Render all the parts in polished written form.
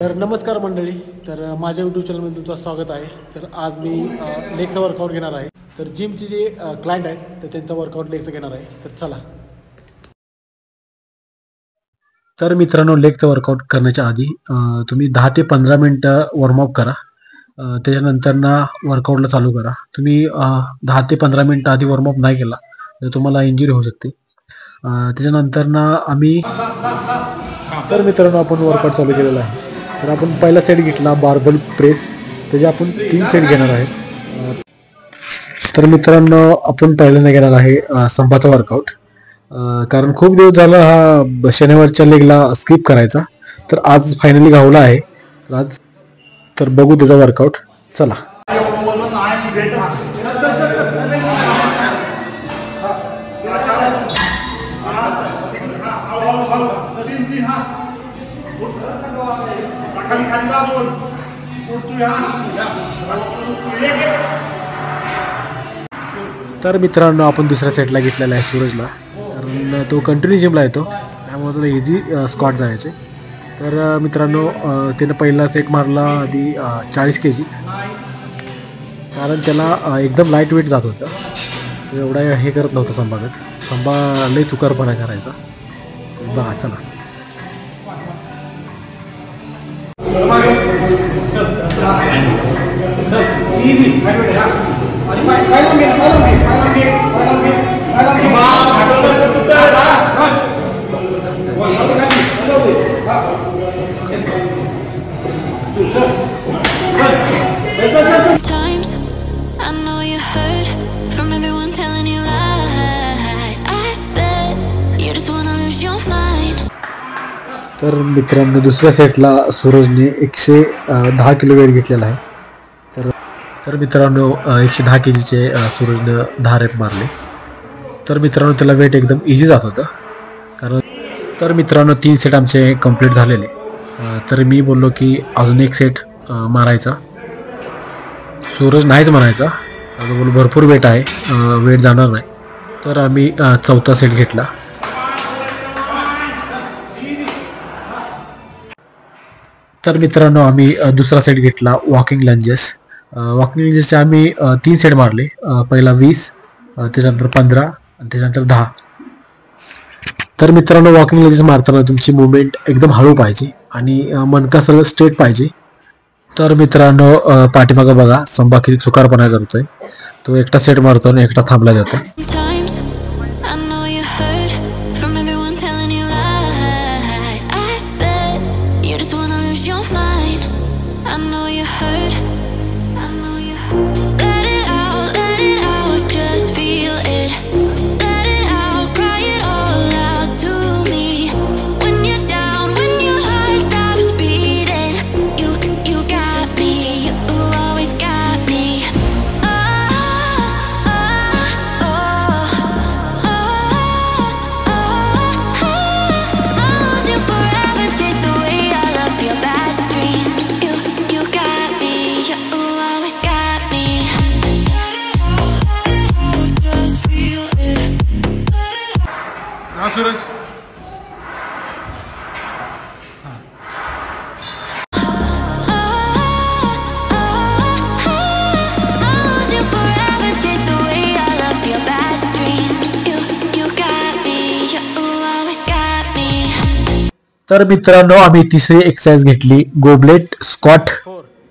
तर नमस्कार मंडळी. तर माझ्या यूट्यूब चॅनलमध्ये तुमचं स्वागत आहे. तर आज मी लेगचा वर्कआउट घेणार आहे. तर जिमचे जे क्लायंट आहेत तर त्यांचा वर्कआउट लेगचा घेणार आहे. तर चला. तर मित्रांनो, लेगचं वर्कआउट करण्याच्या आधी तुम्ही 10 ते 15 मिनटं वॉर्मअप करा. त्याच्यानंतर ना वर्कआउटला चालू करा. तुम्ही 10 ते 15 मिनटं आधी वॉर्मअप नाही केला तर तुम्हाला इंजुरी होऊ शकते. त्याच्यानंतर ना तर मित्रांनो, आपण वर्कआउट चालू केलेला आहे. तर आपण पहिला सेट घेतला बार्बल प्रेस. त्याचे आपण 3 सेट घेणार आहेत. तर मित्रांनो, आपण पहिल्यांदा घेणार आहे संपाचा वर्कआउट. कारण खूप दिवस झाला हा शनिवारच्या लेगला स्किप करायचा. तर आज फायनली गावला आहे. तर बघू त्याचा वर्कआउट. चला. तर मित्रांनो, आपण दुसऱ्या सेटला घेतलेला आहे सूरजला. कारण तो कंटिन्यू जिमला येतो, त्यामुळे त्याला इझी स्क्वॉट जायचे. तर मित्रांनो, त्यानं पहिला सेट मारला आधी 40 kg. कारण त्याला एकदम लाईट वेट जात होतं. तो एवढा हे करत नव्हता संभा लई चुकारपणा करायचा. बघा, चला. Times I know you heard from everyone telling you lies. I bet you just wanna lose your mind. तर मित्रांनो, दुसऱ्या सेटला सूरजने 110 किलो वेट घेतलेला आहे. तर मित्रांनो, 110 kgचे सूरजनं 10 रेप मारले. तर मित्रांनो, त्याला वेट एकदम इझी जात होतं. तर मित्रांनो, 3 सेट आमचे कंप्लीट झालेले. तर मी बोललो की अजून एक सेट मारायचा. सूरज नाहीच म्हणायचा. बोल भरपूर वेट आहे, वेट जाणार नाही. तर आम्ही चौथा सेट घेतला. तर मित्रांनो, आम्ही दुसरा सेट घेतला वॉकिंग लंजेस. वॉकिंग लंजेसचे आम्ही 3 सेट मारले. पहिला 20, त्याच्यानंतर 15 आणि त्याच्यानंतर 10. तर मित्रांनो, वॉकिंग लंजेस मारताना तुमची मुवमेंट एकदम हळू पाहिजे आणि मणका सरळ स्ट्रेट पाहिजे. तर मित्रांनो, पाठीमागं बघा संभा किती चुकारपणा करतोय. तो एकटा सेट मारतो आणि एकटा थांबला जातो. Times I know you heard from everyone telling you lies. I bet you just wanna lose your mind. I know you heard. I know you heard. Let it out, just feel it. Let it out, cry it all out to me. When you're down, when your heart stops beating, you got me, you always got me. Oh, oh, oh, oh, oh. I'll lose you forever, chase away all of your bad dreams. You got me, you always got me. Just feel it. हा Suraj. I'll lose you forever, chase away all of your bad dreams. You got me, you always got me. तर मित्रांनो, आम्ही तिसरी exercise घेतली goblet squat.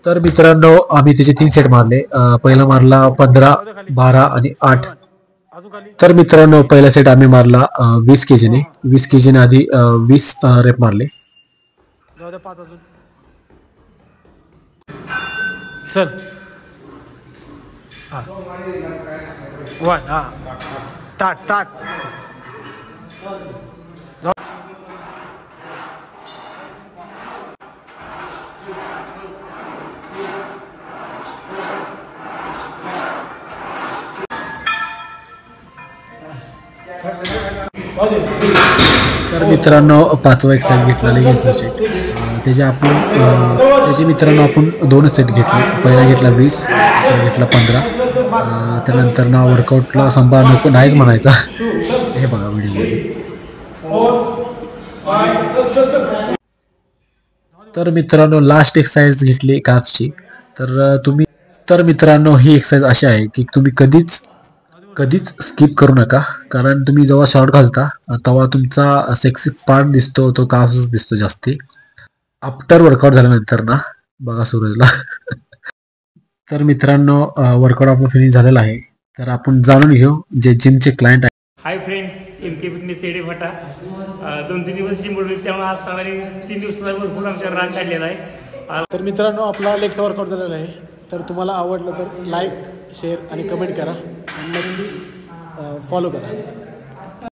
तर मित्रांनो, आम्ही त्याचे 3 सेट मारले. पहिला मारला 15, 12 आणि 8. तर मित्रांनो, पहिला सेट आम्ही मारला 20 kgने. 20 kgने आधी 20 रेप मारले. जाऊ दे 5 अजून. चल. हा 1. हा ताट. तर मित्रांनो, 5वा एक्सरसाइज घेतला लेगचा सेट. त्याचे मित्रांनो आपण 2 सेट घेतले. पहिला घेतला 20, घेतला 15. त्यानंतर ना वर्कआउटला संभा नको नाहीच म्हणायचा. हे बघा व्हिडिओमध्ये. तर मित्रांनो लास्ट एक्सरसाइज घेतली काफची. तर मित्रांनो ही एक्सरसाइज अशी आहे की तुम्ही कधीच स्किप करू नका. कारण तुम्ही जेव्हा शॉर्ट घालता तेव्हा तुमचा सेक्सी पार्ट दिसतो तो काफच दिसतो जास्ती. आफ्टर वर्कआउट झाल्यानंतर ना बघा सूरजला. तर मित्रांनो वर्कआउट आपलं फिनिश झालेलं आहे. तर आपण जाणून घेऊ जे जिमचे क्लायंट आहे. हाय फ्रेंड, MK फिटनेस सेडे फाटा. 2-3 दिवस जिम बोलवली, त्यामुळे आज सकाळी 3 दिवसाचा भरपूर आमच्या राग काढलेला आहे. तर मित्रांनो आपला लेगचा वर्कआउट झालेला आहे. तर तुम्हाला आवडलं तर लाईक शेअर आणि कमेंट करा आणि नक्की फॉलो करा.